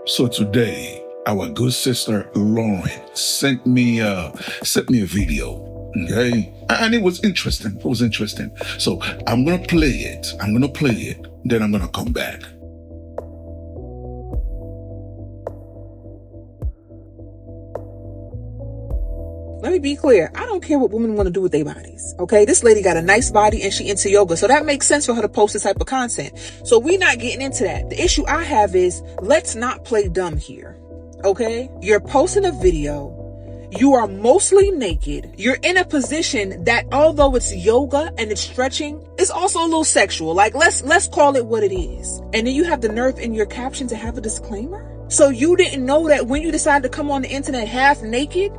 So today, our good sister Lauren sent me a video. Okay, and it was interesting. So I'm gonna play it. Then I'm gonna come back. Let me be clear. I don't care what women want to do with their bodies. Okay. This lady got a nice body and she into yoga. So that makes sense for her to post this type of content. So we're not getting into that. The issue I have is let's not play dumb here. Okay. You're posting a video. You are mostly naked. You're in a position that although it's yoga and it's stretching, it's also a little sexual. Like let's call it what it is. And then you have the nerve in your caption to have a disclaimer. So you didn't know that when you decided to come on the internet half naked,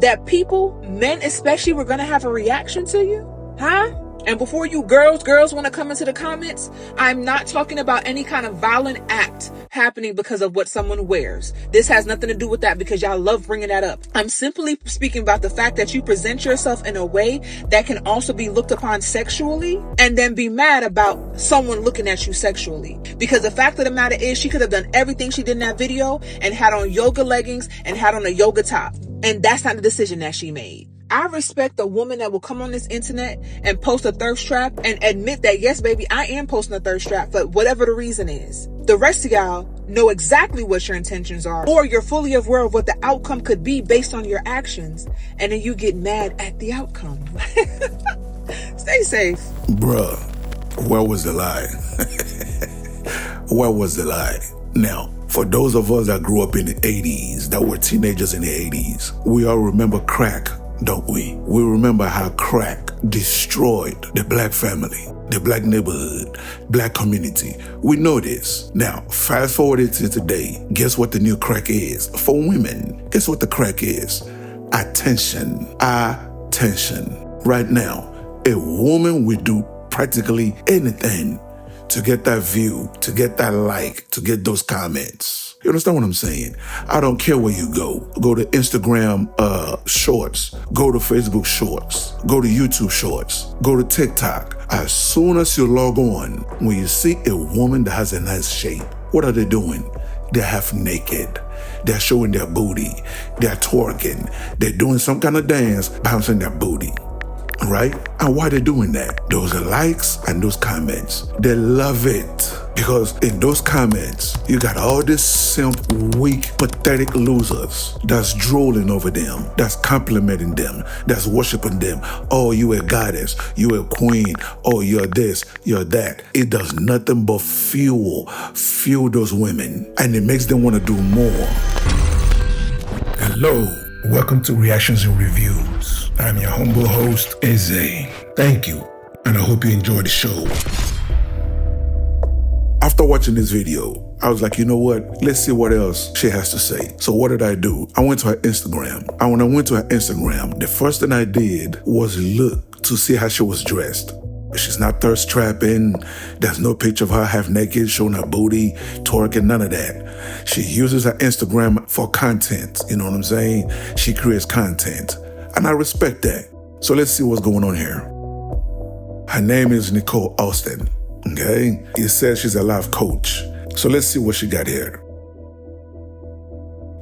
that people, men especially, were going to have a reaction to you? Huh? And before you girls want to come into the comments, I'm not talking about any kind of violent act happening because of what someone wears. This has nothing to do with that because y'all love bringing that up. I'm simply speaking about the fact that you present yourself in a way that can also be looked upon sexually and then be mad about someone looking at you sexually. Because the fact of the matter is she could have done everything she did in that video and had on yoga leggings and had on a yoga top. And that's not the decision that she made. I respect a woman that will come on this internet and post a thirst trap and admit that, yes, baby, I am posting a thirst trap for whatever the reason is. The rest of y'all know exactly what your intentions are, or you're fully aware of what the outcome could be based on your actions. And then you get mad at the outcome. Stay safe. Bruh, where was the lie? Where was the lie? Now, for those of us that grew up in the 80s, that were teenagers in the 80s, we all remember crack, don't we? We remember how crack destroyed the black family, the black neighborhood, black community. We know this. Now, fast forward it to today. Guess what the new crack is? For women, guess what the crack is? Attention. Right now, a woman will do practically anything to get that view, to get that like, to get those comments. You understand what I'm saying? I don't care where you go. Go to Instagram shorts, go to Facebook shorts, go to YouTube shorts, go to TikTok. As soon as you log on, when you see a woman that has a nice shape, what are they doing? They're half naked. They're showing their booty. They're twerking. They're doing some kind of dance, bouncing their booty. Right? And why they doing that? Those are likes and those comments. They love it. Because in those comments, you got all these simp, weak, pathetic losers that's drooling over them, that's complimenting them, that's worshiping them. Oh, you a goddess, you a queen, oh, you're this, you're that. It does nothing but fuel those women. And it makes them want to do more. Hello. Welcome to Reactions and Reviews. I'm your humble host, Eze. Thank you, and I hope you enjoy the show. After watching this video, I was like, you know what? Let's see what else she has to say. So what did I do? I went to her Instagram. And when I went to her Instagram, the first thing I did was look to see how she was dressed. She's not thirst trapping. There's no picture of her half naked, showing her booty, twerking, none of that. She uses her Instagram for content. You know what I'm saying? She creates content. And I respect that. So let's see what's going on here. Her name is Nicole Austin. Okay? It says she's a life coach. So let's see what she got here.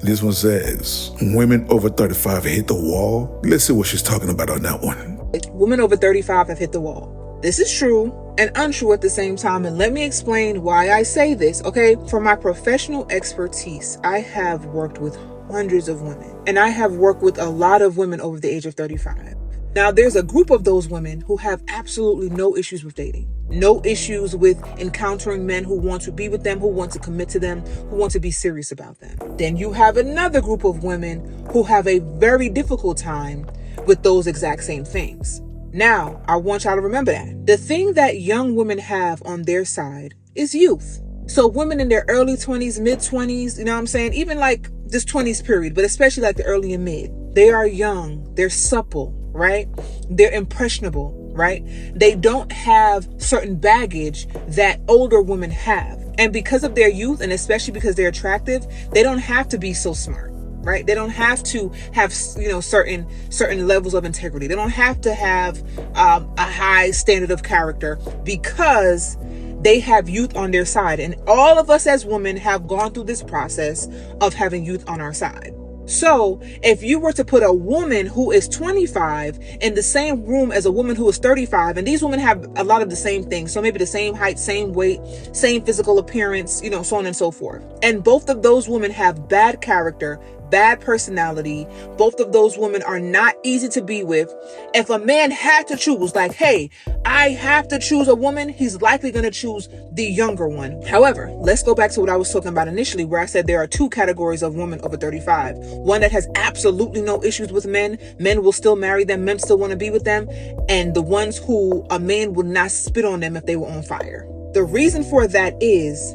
This one says, women over 35 hit the wall. Let's see what she's talking about on that one. Women over 35 have hit the wall. This is true and untrue at the same time. And let me explain why I say this, okay? For my professional expertise, I have worked with hundreds of women. And I have worked with a lot of women over the age of 35. Now, there's a group of those women who have absolutely no issues with dating. No issues with encountering men who want to be with them, who want to commit to them, who want to be serious about them. Then you have another group of women who have a very difficult time with those exact same things. Now, I want y'all to remember that. The thing that young women have on their side is youth. So women in their early 20s, mid 20s, you know what I'm saying? Even like this 20s period, but especially like the early and mid. They are young. They're supple, right? They're impressionable, right? They don't have certain baggage that older women have. And because of their youth, and especially because they're attractive, they don't have to be so smart. Right? They don't have to have, certain levels of integrity. They don't have to have a high standard of character because they have youth on their side. And all of us as women have gone through this process of having youth on our side. So if you were to put a woman who is 25 in the same room as a woman who is 35, and these women have a lot of the same things, so maybe the same height, same weight, same physical appearance, so on and so forth. And both of those women have bad character, bad personality. Both of those women are not easy to be with. If a man had to choose, like, hey, I have to choose a woman, he's likely going to choose the younger one. However, let's go back to what I was talking about initially, where I said there are two categories of women over 35. One that has absolutely no issues with men. Men will still marry them. Men still want to be with them. And the ones who a man would not spit on them if they were on fire. The reason for that is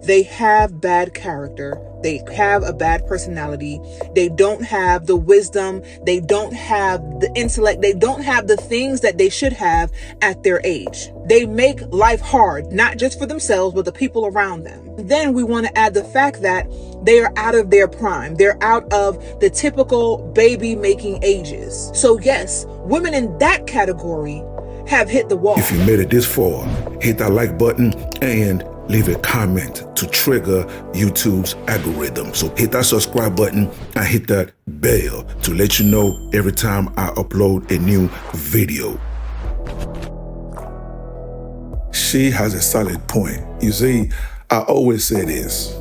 they have bad character. They have a bad personality. They don't have the wisdom. They don't have the intellect. They don't have the things that they should have at their age. They make life hard, not just for themselves, but the people around them. Then we want to add the fact that they are out of their prime. They're out of the typical baby making ages. So yes, women in that category have hit the wall. If you made it this far, hit that like button and leave a comment to trigger YouTube's algorithm. So hit that subscribe button and hit that bell to let you know every time I upload a new video. She has a solid point. You see, I always say this.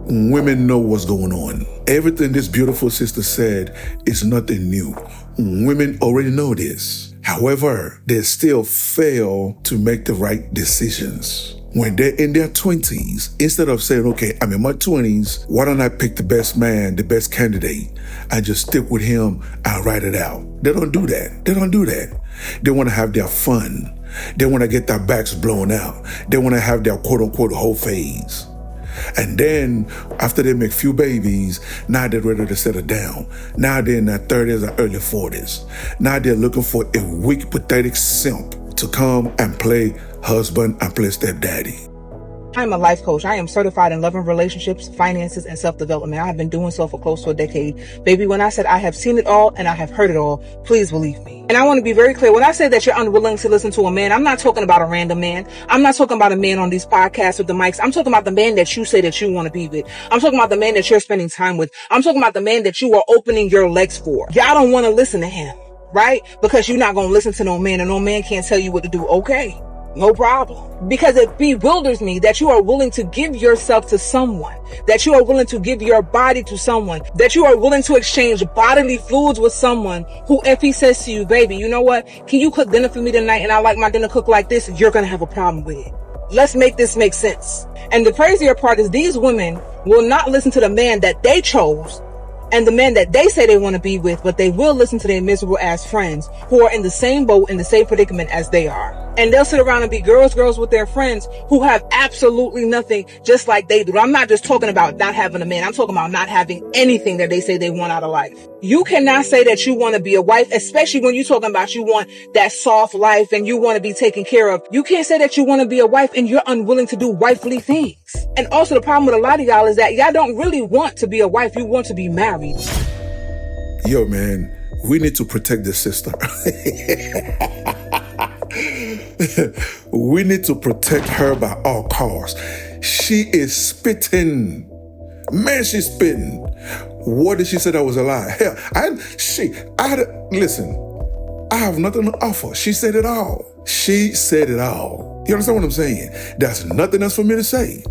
Women know what's going on. Everything this beautiful sister said is nothing new. Women already know this. However, they still fail to make the right decisions. When they're in their 20s, instead of saying, okay, I'm in my 20s, why don't I pick the best man, the best candidate, and just stick with him and write it out? They don't do that. They want to have their fun. They want to get their backs blown out. They want to have their quote-unquote whole phase. And then after they make few babies, now they're ready to settle down. Now they're in their 30s or early 40s. Now they're looking for a weak, pathetic simp to come and play husband and play stepdaddy. I'm a life coach. I am certified in love and relationships, finances, and self-development. I have been doing so for close to a decade. Baby, when I said I have seen it all and I have heard it all, please believe me. And I want to be very clear. When I say that you're unwilling to listen to a man, I'm not talking about a random man. I'm not talking about a man on these podcasts with the mics. I'm talking about the man that you say that you want to be with. I'm talking about the man that you're spending time with. I'm talking about the man that you are opening your legs for. Y'all don't want to listen to him, right? Because you're not going to listen to no man, and no man can't tell you what to do. Okay. No problem. Because it bewilders me that you are willing to give yourself to someone, that you are willing to give your body to someone, that you are willing to exchange bodily fluids with someone who, if he says to you, baby, you know what? Can you cook dinner for me tonight? And I like my dinner cooked like this. You're going to have a problem with it. Let's make this make sense. And the crazier part is these women will not listen to the man that they chose and the men that they say they want to be with, but they will listen to their miserable ass friends who are in the same boat, in the same predicament as they are. And they'll sit around and be girls with their friends who have absolutely nothing just like they do. I'm not just talking about not having a man. I'm talking about not having anything that they say they want out of life. You cannot say that you want to be a wife, especially when you're talking about you want that soft life and you want to be taken care of. You can't say that you want to be a wife and you're unwilling to do wifely things. And also the problem with a lot of y'all is that y'all don't really want to be a wife. You want to be married. Yo, man, we need to protect this sister. We need to protect her by all costs. She is spitting. Man, she's spitting. What did she say that was a lie? Hell, listen, I have nothing to offer. She said it all. You understand what I'm saying? There's nothing else for me to say.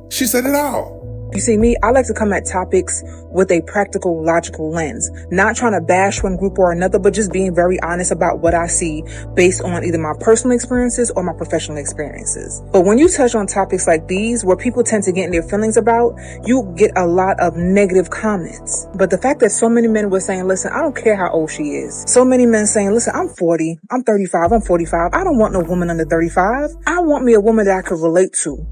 She said it all. You see, me, I like to come at topics with a practical, logical lens, not trying to bash one group or another, but just being very honest about what I see based on either my personal experiences or my professional experiences. But when you touch on topics like these, where people tend to get in their feelings about, you get a lot of negative comments. But the fact that so many men were saying, listen, I don't care how old she is. So many men saying, listen, I'm 40, I'm 35, I'm 45. I don't want no woman under 35. I want me a woman that I could relate to.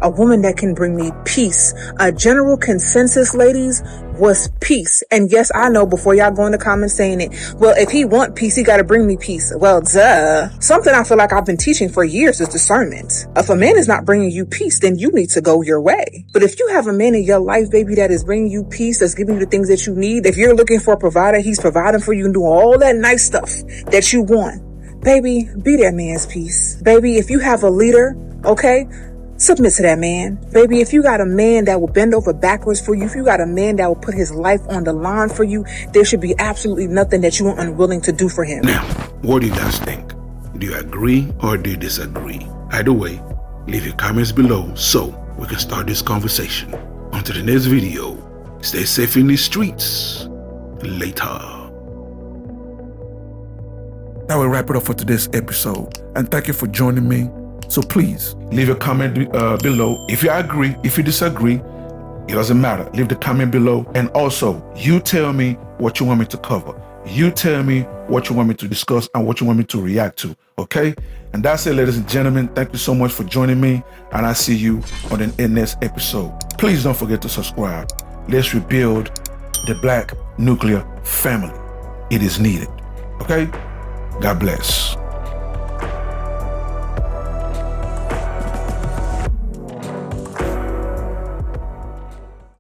A woman that can bring me peace. A general consensus, ladies, was peace. And yes, I know before y'all go in the comments saying it, well, if he want peace, he got to bring me peace. Well, duh. Something I feel like I've been teaching for years is discernment. If a man is not bringing you peace, then you need to go your way. But if you have a man in your life, baby, that is bringing you peace, that's giving you the things that you need, if you're looking for a provider, he's providing for you and doing all that nice stuff that you want, baby, be that man's piece. Baby, if you have a leader, okay, submit to that man. Baby, if you got a man that will bend over backwards for you, if you got a man that will put his life on the line for you, there should be absolutely nothing that you are unwilling to do for him. Now, what do you guys think? Do you agree or do you disagree? Either way, leave your comments below so we can start this conversation. Until the next video, stay safe in the streets. Later. That will wrap it up for today's episode. And thank you for joining me. So please, leave a comment below. If you agree, if you disagree, it doesn't matter. Leave the comment below. And also, you tell me what you want me to cover. You tell me what you want me to discuss and what you want me to react to, okay? And that's it, ladies and gentlemen. Thank you so much for joining me, and I'll see you on the next episode. Please don't forget to subscribe. Let's rebuild the Black nuclear family. It is needed, okay? God bless.